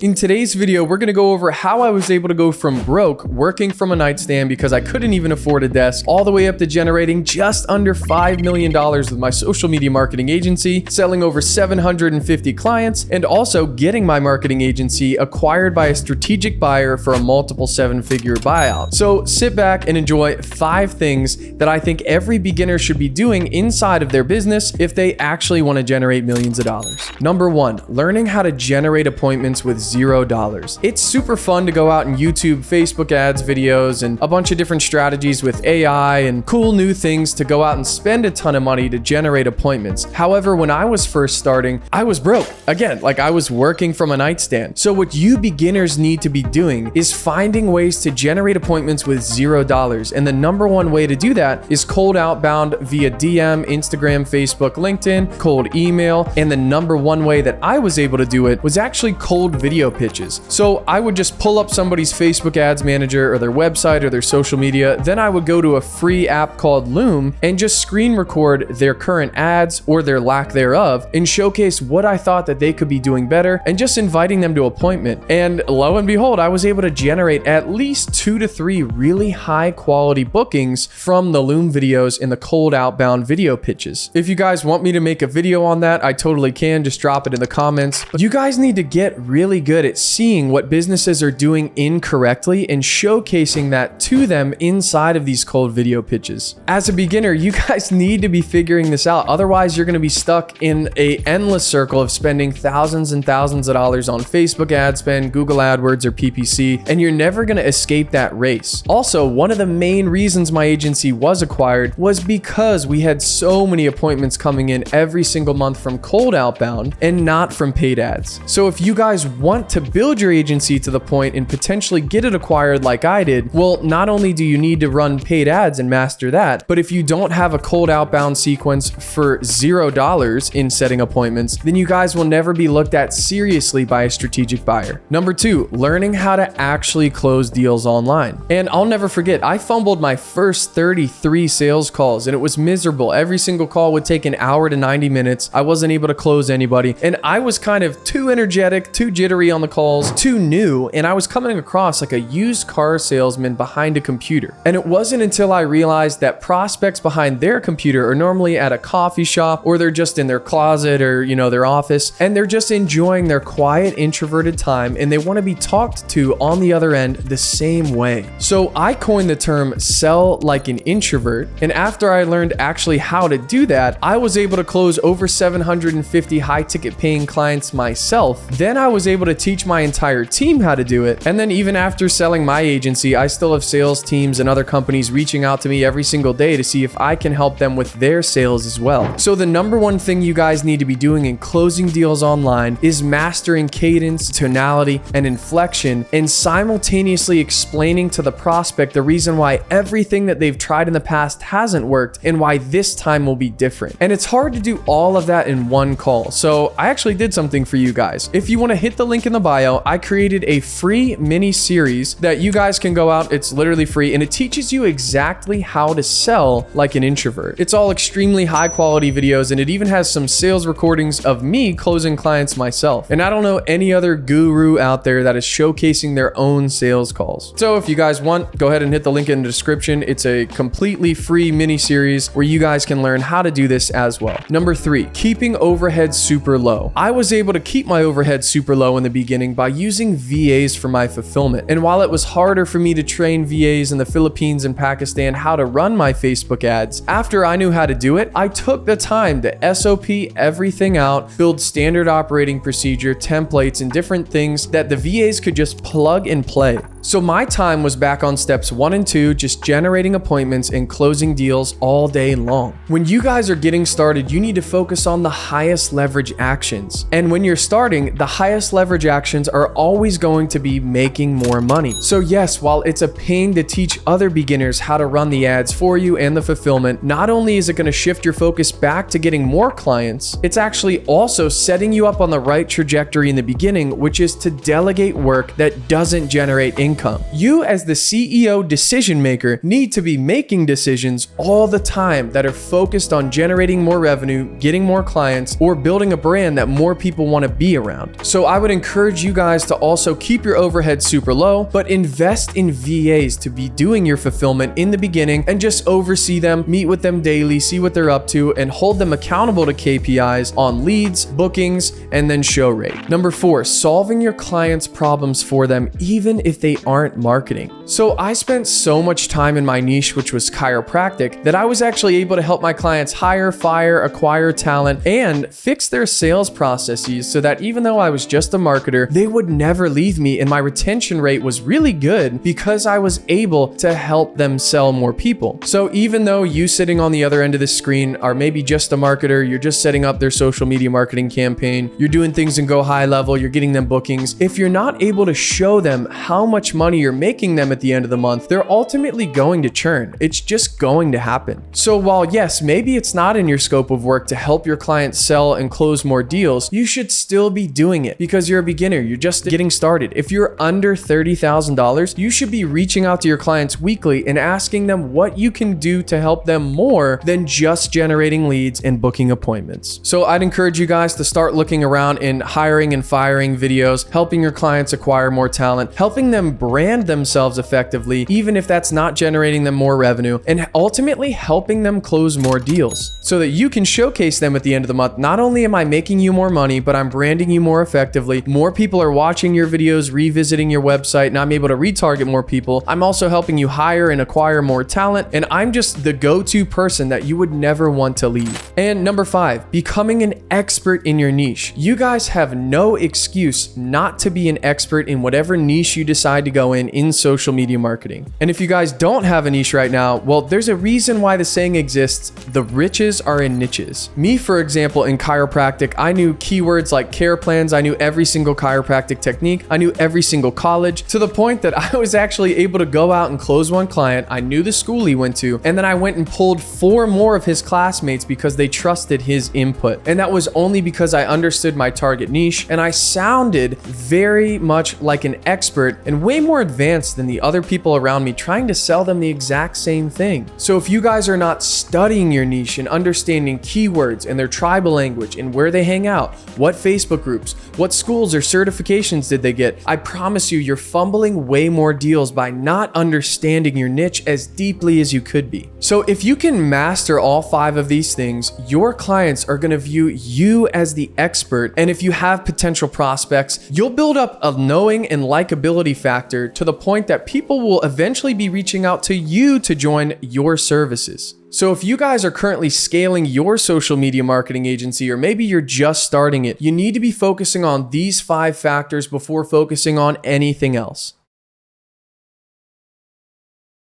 In today's video, we're going to go over how I was able to go from broke, working from a nightstand because I couldn't even afford a desk, all the way up to generating just under $5 million with my social media marketing agency, selling over 750 clients, and also getting my marketing agency acquired by a strategic buyer for a multiple seven-figure buyout. So sit back and enjoy 5 things that I think every beginner should be doing inside of their business if they actually want to generate millions of dollars. Number 1, learning how to generate appointments with $0. It's super fun to go out and YouTube Facebook ads videos and a bunch of different strategies with AI and cool new things to go out and spend a ton of money to generate appointments. However, when I was first starting, I was broke. Again, like I was working from a nightstand. So what you beginners need to be doing is finding ways to generate appointments with $0. And the number one way to do that is cold outbound via DM, Instagram, Facebook, LinkedIn, cold email. And the number one way that I was able to do it was actually cold video pitches. So I would just pull up somebody's Facebook ads manager or their website or their social media. Then I would go to a free app called Loom and just screen record their current ads or their lack thereof and showcase what I thought that they could be doing better and just inviting them to appointment. And lo and behold, I was able to generate at least 2 to 3 really high quality bookings from the Loom videos and the cold outbound video pitches. If you guys want me to make a video on that, I totally can. Just drop it in the comments. But you guys need to get really good at seeing what businesses are doing incorrectly and showcasing that to them inside of these cold video pitches. As a beginner, you guys need to be figuring this out. Otherwise, you're going to be stuck in an endless circle of spending thousands and thousands of dollars on Facebook ad spend, Google AdWords, or PPC, and you're never going to escape that race. Also, one of the main reasons my agency was acquired was because we had so many appointments coming in every single month from cold outbound and not from paid ads. So if you guys want to build your agency to the point and potentially get it acquired like I did, well, not only do you need to run paid ads and master that, but if you don't have a cold outbound sequence for $0 in setting appointments, then you guys will never be looked at seriously by a strategic buyer. Number 2, learning how to actually close deals online. And I'll never forget, I fumbled my first 33 sales calls and it was miserable. Every single call would take an hour to 90 minutes. I wasn't able to close anybody. And I was kind of too energetic, too jittery on the calls, too new, and I was coming across like a used car salesman behind a computer. And it wasn't until I realized that prospects behind their computer are normally at a coffee shop or they're just in their closet or, their office, and they're just enjoying their quiet, introverted time and they want to be talked to on the other end the same way. So I coined the term sell like an introvert, and after I learned actually how to do that, I was able to close over 750 high ticket paying clients myself. Then I was able to teach my entire team how to do it. And then even after selling my agency, I still have sales teams and other companies reaching out to me every single day to see if I can help them with their sales as well. So the number one thing you guys need to be doing in closing deals online is mastering cadence, tonality, and inflection, and simultaneously explaining to the prospect the reason why everything that they've tried in the past hasn't worked and why this time will be different. And it's hard to do all of that in one call. So I actually did something for you guys. If you want to hit the link in the bio, I created a free mini series that you guys can go out. It's literally free and it teaches you exactly how to sell like an introvert. It's all extremely high quality videos and it even has some sales recordings of me closing clients myself. And I don't know any other guru out there that is showcasing their own sales calls. So if you guys want, go ahead and hit the link in the description. It's a completely free mini series where you guys can learn how to do this as well. Number 3, keeping overhead super low. I was able to keep my overhead super low in the beginning by using VAs for my fulfillment. And while it was harder for me to train VAs in the Philippines and Pakistan how to run my Facebook ads, after I knew how to do it, I took the time to SOP everything out, build standard operating procedure, templates, and different things that the VAs could just plug and play. So my time was back on steps 1 and 2, just generating appointments and closing deals all day long. When you guys are getting started, you need to focus on the highest leverage actions. And when you're starting, the highest leverage actions are always going to be making more money. So yes, while it's a pain to teach other beginners how to run the ads for you and the fulfillment, not only is it going to shift your focus back to getting more clients, it's actually also setting you up on the right trajectory in the beginning, which is to delegate work that doesn't generate income income. You as the CEO decision maker need to be making decisions all the time that are focused on generating more revenue, getting more clients, or building a brand that more people want to be around. So I would encourage you guys to also keep your overhead super low, but invest in VAs to be doing your fulfillment in the beginning and just oversee them, meet with them daily, see what they're up to, and hold them accountable to KPIs on leads, bookings, and then show rate. Number 4, solving your clients' problems for them, even if they aren't marketing. So I spent so much time in my niche, which was chiropractic, that I was actually able to help my clients hire, fire, acquire talent, and fix their sales processes so that even though I was just a marketer, they would never leave me, and my retention rate was really good because I was able to help them sell more people. So even though you sitting on the other end of the screen are maybe just a marketer, you're just setting up their social media marketing campaign, you're doing things in Go High Level, you're getting them bookings, if you're not able to show them how much money you're making them at the end of the month, they're ultimately going to churn. It's just going to happen. So while yes, maybe it's not in your scope of work to help your clients sell and close more deals, you should still be doing it because you're a beginner. You're just getting started. If you're under $30,000, you should be reaching out to your clients weekly and asking them what you can do to help them more than just generating leads and booking appointments. So I'd encourage you guys to start looking around in hiring and firing videos, helping your clients acquire more talent, helping them brand themselves effectively, even if that's not generating them more revenue, and ultimately helping them close more deals so that you can showcase them at the end of the month. Not only am I making you more money, but I'm branding you more effectively. More people are watching your videos, revisiting your website, and I'm able to retarget more people. I'm also helping you hire and acquire more talent, and I'm just the go-to person that you would never want to leave. And number 5, becoming an expert in your niche. You guys have no excuse not to be an expert in whatever niche you decide to go in social media marketing. And if you guys don't have a niche right now, well, there's a reason why the saying exists: the riches are in niches. Me, for example, in chiropractic, I knew keywords like care plans. I knew every single chiropractic technique. I knew every single college, to the point that I was actually able to go out and close one client. I knew the school he went to, and then I went and pulled 4 more of his classmates because they trusted his input. And that was only because I understood my target niche and I sounded very much like an expert and way more advanced than the other people around me trying to sell them the exact same thing. So if you guys are not studying your niche and understanding keywords and their tribal language and where they hang out, what Facebook groups, what schools or certifications did they get, I promise you, you're fumbling way more deals by not understanding your niche as deeply as you could be. So if you can master all 5 of these things, your clients are going to view you as the expert. And if you have potential prospects, you'll build up a knowing and likability factor to the point that people will eventually be reaching out to you to join your services. So if you guys are currently scaling your social media marketing agency, or maybe you're just starting it, you need to be focusing on these 5 factors before focusing on anything else.